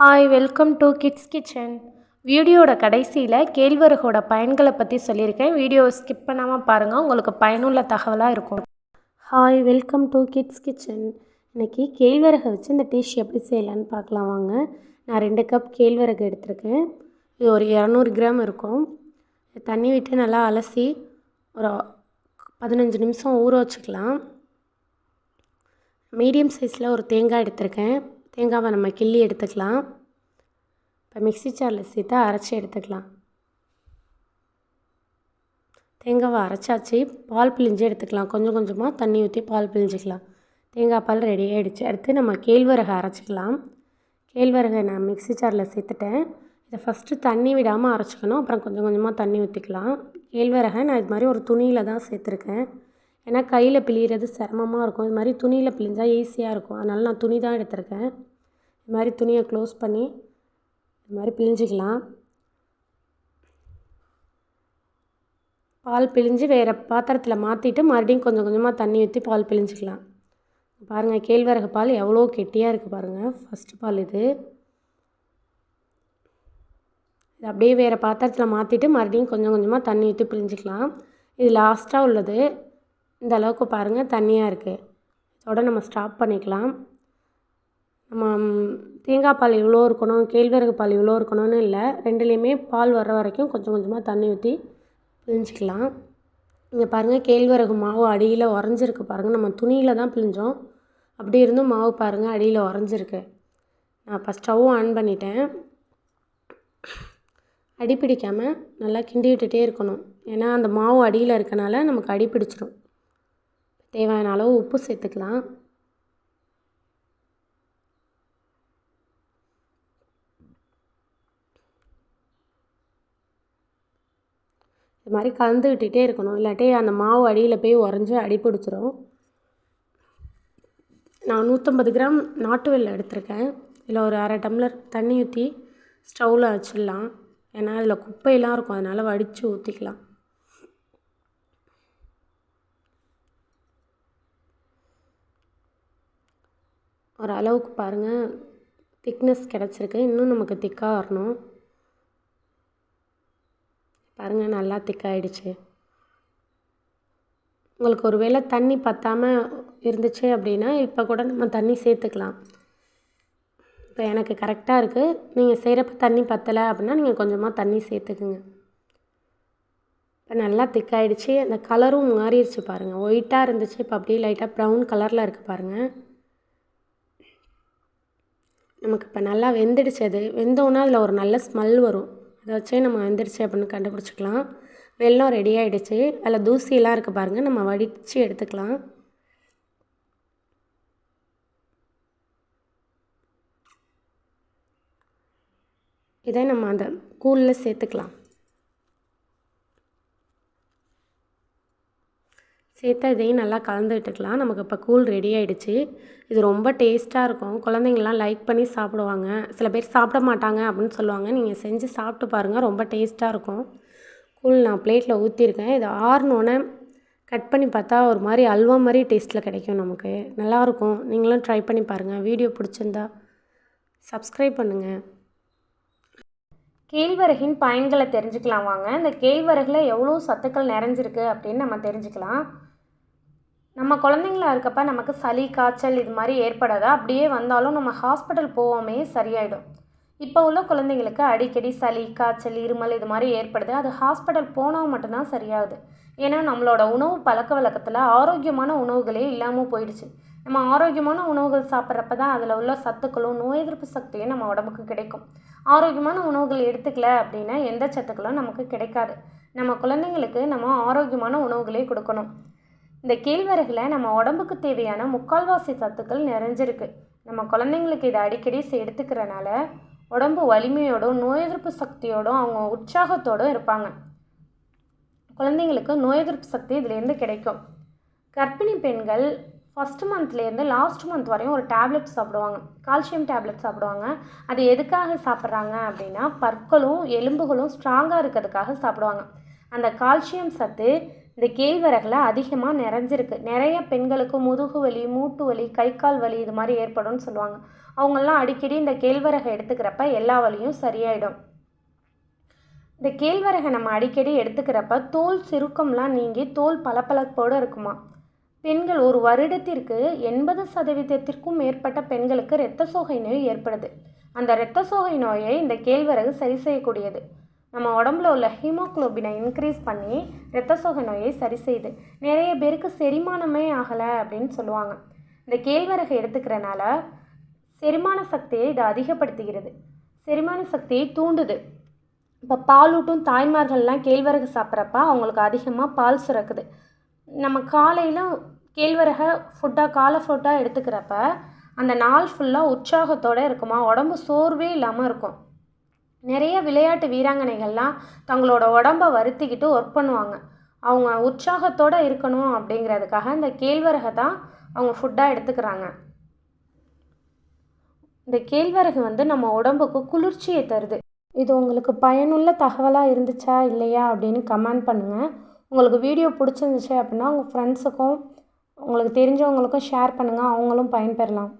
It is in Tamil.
Hi, welcome to kids kitchen. வீடியோட கடைசியில் கேழ்வரகோட பயன்களை பற்றி சொல்லியிருக்கேன். வீடியோவை ஸ்கிப் பண்ணாமல் பாருங்கள், உங்களுக்கு பயனுள்ள தகவலாக இருக்கும். Hi, welcome to kids kitchen. இன்றைக்கி கேழ்வரகை வச்சு இந்த டிஷ் எப்படி செய்யலான்னு பார்க்கலாம் வாங்க. நான் 2 கப் கேழ்வரகு எடுத்திருக்கேன். இது ஒரு 200 கிராம் இருக்கும். தண்ணி விட்டு நல்லா அலசி ஒரு 15 நிமிஷம் ஊற வச்சுக்கலாம். மீடியம் சைஸில் ஒரு தேங்காய் எடுத்திருக்கேன். தேங்காவை நம்ம கிள்ளி எடுத்துக்கலாம். இப்போ மிக்ஸி ஜாரில் சேர்த்து அரைச்சி எடுத்துக்கலாம். தேங்காவை அரைச்சாச்சு. பால் பிழிஞ்சு எடுத்துக்கலாம். கொஞ்சம் கொஞ்சமாக தண்ணி ஊற்றி பால் பிழிஞ்சிக்கலாம். தேங்காய் பால் ரெடி ஆகிடுச்சு. அடுத்து நம்ம கேழ்வரகை அரைச்சிக்கலாம். கேழ்வரகை நான் மிக்ஸி ஜாரில் சேர்த்துட்டேன். இதை ஃபஸ்ட்டு தண்ணி விடாமல் அரைச்சிக்கணும். அப்புறம் கொஞ்சம் கொஞ்சமாக தண்ணி ஊற்றிக்கலாம். கேழ்வரகை நான் இது மாதிரி ஒரு துணியில் தான் சேர்த்துருக்கேன். ஏன்னா கையில் பிழிகிறது சிரமமாக இருக்கும். இது மாதிரி துணியில் பிழிஞ்சால் ஈஸியாக இருக்கும். அதனால் நான் துணி தான் எடுத்திருக்கேன். இது மாதிரி துணியை க்ளோஸ் பண்ணி இது மாதிரி பிழிஞ்சிக்கலாம். பால் பிழிஞ்சு வேறு பாத்திரத்தில் மாற்றிட்டு மறுபடியும் கொஞ்சம் கொஞ்சமாக தண்ணி ஊற்றி பால் பிழிஞ்சிக்கலாம். பாருங்கள், கேழ்வரகு பால் எவ்வளோ கெட்டியாக இருக்குது பாருங்கள். ஃபஸ்ட்டு பால் இது அப்படியே வேறு பாத்திரத்தில் மாற்றிட்டு மறுபடியும் கொஞ்சம் கொஞ்சமாக தண்ணி ஊற்றி பிழிஞ்சிக்கலாம். இது லாஸ்ட்டாக உள்ளது. இந்த அளவுக்கு பாருங்கள் தண்ணியாக இருக்குது. இதோட நம்ம ஸ்டாப் பண்ணிக்கலாம். நம்ம தேங்காய் பால் இவ்வளோ இருக்கணும், கேழ்வரகு பால் இவ்வளோ இருக்கணும்னு இல்லை. ரெண்டுலேயுமே பால் வர்ற வரைக்கும் கொஞ்சம் கொஞ்சமாக தண்ணி ஊற்றி பிழிஞ்சிக்கலாம். இங்கே பாருங்கள், கேழ்வரகு மாவு அடியில் உறைஞ்சிருக்கு பாருங்கள். நம்ம துணியில் தான் பிழிஞ்சோம். அப்படி இருந்தும் மாவு பாருங்கள் அடியில் உறைஞ்சிருக்கு. நான் இப்போ ஸ்டவ்வும் ஆன் பண்ணிட்டேன். அடி பிடிக்காமல் நல்லா கிண்டி விட்டுட்டே இருக்கணும். ஏன்னா அந்த மாவு அடியில் இருக்கனால நமக்கு அடி பிடிச்சிடும். தேவையான அளவு உப்பு சேர்த்துக்கலாம். இது மாதிரி கலந்து விட்டுகிட்டே இருக்கணும். இல்லாட்டி அந்த மாவு அடியில் போய் உறைஞ்சி அடி பிடிச்சிரும். நான் 150 கிராம் நாட்டு வெல்லம் எடுத்திருக்கேன். இதில் ஒரு அரை டம்ளர் தண்ணி ஊற்றி ஸ்டவ்வில் வச்சிடலாம். ஏன்னா அதில் குப்பையெல்லாம் இருக்கும், அதனால் வடித்து ஊற்றிக்கலாம். ஒரு அளவுக்கு பாருங்கள் திக்னஸ் கிடச்சிருக்கு. இன்னும் நமக்கு திக்காக வரணும். பாருங்கள், நல்லா திக்காகிடுச்சு. உங்களுக்கு ஒரு வேளை தண்ணி பற்றாமல் இருந்துச்சு அப்படின்னா இப்போ கூட நம்ம தண்ணி சேர்த்துக்கலாம். இப்போ எனக்கு கரெக்டாக இருக்குது. நீங்கள் செய்கிறப்ப தண்ணி பற்றலை அப்படின்னா நீங்கள் கொஞ்சமாக தண்ணி சேர்த்துக்குங்க. இப்போ நல்லா திக்காகிடுச்சு. அந்த கலரும் மாறிடுச்சு பாருங்கள். ஒயிட்டாக இருந்துச்சு, இப்போ அப்படியே லைட்டாக ப்ரௌன் கலரில் இருக்குது பாருங்கள். நமக்கு இப்போ நல்லா வெந்துடுச்சு. அது வெந்தோன்னா அதில் ஒரு நல்ல ஸ்மெல் வரும். அதை வச்சே நம்ம வெந்துடுச்சு அப்படின்னு கண்டுபிடிச்சிக்கலாம். வெல்லம் ரெடி ஆகிடுச்சு. அதில் தூசியெல்லாம் இருக்குது பாருங்கள். நம்ம வடித்து எடுத்துக்கலாம். இதை நம்ம அந்த கூழில் சேர்த்துக்கலாம். சேர்த்து இதையும் நல்லா கலந்து விட்டுக்கலாம். நமக்கு இப்போ கூழ் ரெடி ஆகிடுச்சு. இது ரொம்ப டேஸ்ட்டாக இருக்கும். குழந்தைங்கள்லாம் லைக் பண்ணி சாப்பிடுவாங்க. சில பேர் சாப்பிட மாட்டாங்க அப்படின்னு சொல்லுவாங்க. நீங்கள் செஞ்சு சாப்பிட்டு பாருங்கள், ரொம்ப டேஸ்ட்டாக இருக்கும். கூழ் நான் பிளேட்டில் ஊற்றிருக்கேன். இது ஆறுனோன்னே கட் பண்ணி பார்த்தா ஒரு மாதிரி அல்வா மாதிரி டேஸ்ட்டில் கிடைக்கும். நமக்கு நல்லாயிருக்கும். நீங்களும் ட்ரை பண்ணி பாருங்கள். வீடியோ பிடிச்சிருந்தா சப்ஸ்கிரைப் பண்ணுங்கள். கேழ்வரகின் பயன்களை தெரிஞ்சுக்கலாம் வாங்க. இந்த கேழ்வரகில் எவ்வளோ சத்துக்கள் நிறைஞ்சிருக்கு அப்படின்னு நம்ம தெரிஞ்சுக்கலாம். நம்ம குழந்தைங்களா இருக்கப்போ நமக்கு சளி காய்ச்சல் இது மாதிரி ஏற்படாதா, அப்படியே வந்தாலும் நம்ம ஹாஸ்பிட்டல் போவோமே சரியாயிடும். இப்போ உள்ள குழந்தைங்களுக்கு அடிக்கடி சளி காய்ச்சல் இருமல் இது மாதிரி ஏற்படுது. அது ஹாஸ்பிட்டல் போனால் மட்டும்தான் சரியாகுது. ஏன்னா நம்மளோட உணவு பழக்க வழக்கத்தில் ஆரோக்கியமான உணவுகளே இல்லாமல் போயிடுச்சு. நம்ம ஆரோக்கியமான உணவுகள் சாப்பிட்றப்ப தான் அதில் உள்ள சத்துக்களும் நோய் எதிர்ப்பு சக்தியும் நம்ம உடம்புக்கு கிடைக்கும். ஆரோக்கியமான உணவுகள் எடுத்துக்கல அப்படின்னா எந்த சத்துக்களும் நமக்கு கிடைக்காது. நம்ம குழந்தைங்களுக்கு நம்ம ஆரோக்கியமான உணவுகளே கொடுக்கணும். இந்த கேழ்வரகில் நம்ம உடம்புக்கு தேவையான 3/4 சத்துக்கள் நிறைஞ்சிருக்கு. நம்ம குழந்தைங்களுக்கு இதை அடிக்கடி எடுத்துக்கிறனால உடம்பு வலிமையோடும் நோய் எதிர்ப்பு சக்தியோடும் அவங்க உற்சாகத்தோடும் இருப்பாங்க. குழந்தைங்களுக்கு நோய் எதிர்ப்பு சக்தி இதுலேருந்து கிடைக்கும். கர்ப்பிணி பெண்கள் ஃபஸ்ட்டு மந்த்லேருந்து லாஸ்ட் மந்த் வரையும் ஒரு டேப்லெட் சாப்பிடுவாங்க. கால்சியம் டேப்லெட் சாப்பிடுவாங்க. அது எதுக்காக சாப்பிட்றாங்க அப்படின்னா பற்களும் எலும்புகளும் ஸ்ட்ராங்காக இருக்கிறதுக்காக சாப்பிடுவாங்க. அந்த கால்சியம் சத்து இந்த கேழ்வரகுல அதிகமாக நிறைஞ்சிருக்கு. நிறைய பெண்களுக்கு முதுகு வலி, மூட்டு வலி, கை கால் வலி இது மாதிரி ஏற்படும்னு சொல்லுவாங்க. அவங்கெல்லாம் அடிக்கடி இந்த கேழ்வரகை எடுத்துக்கிறப்ப எல்லா வலியும் சரியாயிடும். இந்த கேழ்வரகை நம்ம அடிக்கடி எடுத்துக்கிறப்ப தோல் சுருக்கம்லாம் நீங்கி தோல் பளபளப்போடு இருக்குமா. பெண்கள் ஒரு வருடத்திற்கு 80% மேற்பட்ட பெண்களுக்கு இரத்த சோகை நோய் ஏற்படுது. அந்த இரத்த சோகை நோயை இந்த கேழ்வரகு சரி செய்யக்கூடியது. நம்ம உடம்புல உள்ள ஹீமோகுளோபினை இன்க்ரீஸ் பண்ணி இரத்த சோகை நோயை சரி செய்யுது. நிறைய பேருக்கு செரிமானமே ஆகலை அப்படின்னு சொல்லுவாங்க. இந்த கேழ்வரகை எடுத்துக்கிறனால செரிமான சக்தியை இது அதிகப்படுத்துகிறது. செரிமான சக்தியை தூண்டுது. இப்போ பாலூட்டும் தாய்மார்கள்லாம் கேழ்வரகு சாப்பிட்றப்ப அவங்களுக்கு அதிகமாக பால் சுரக்குது. நம்ம காலையில் கேழ்வரகை காலை ஃபுட்டாக எடுத்துக்கிறப்ப அந்த நாள் ஃபுல்லாக உற்சாகத்தோடு இருக்குமா, உடம்பு சோர்வே இல்லாமல் இருக்கும். நிறைய விளையாட்டு வீராங்கனைகள்லாம் தங்களோட உடம்பை வருத்திக்கிட்டு ஒர்க் பண்ணுவாங்க. அவங்க உற்சாகத்தோடு இருக்கணும் அப்படிங்கிறதுக்காக இந்த கேழ்வரகை தான் அவங்க ஃபுட்டாக எடுத்துக்கிறாங்க. இந்த கேழ்வரகு நம்ம உடம்புக்கு குளிர்ச்சியை தருது. இது உங்களுக்கு பயனுள்ள தகவலாக இருந்துச்சா இல்லையா அப்படின்னு கமெண்ட் பண்ணுங்கள். உங்களுக்கு வீடியோ பிடிச்சிருந்துச்சு அப்படின்னா உங்கள் ஃப்ரெண்ட்ஸுக்கும் உங்களுக்கு தெரிஞ்சவங்களுக்கும் ஷேர் பண்ணுங்கள். அவங்களும் பயன்பெறலாம்.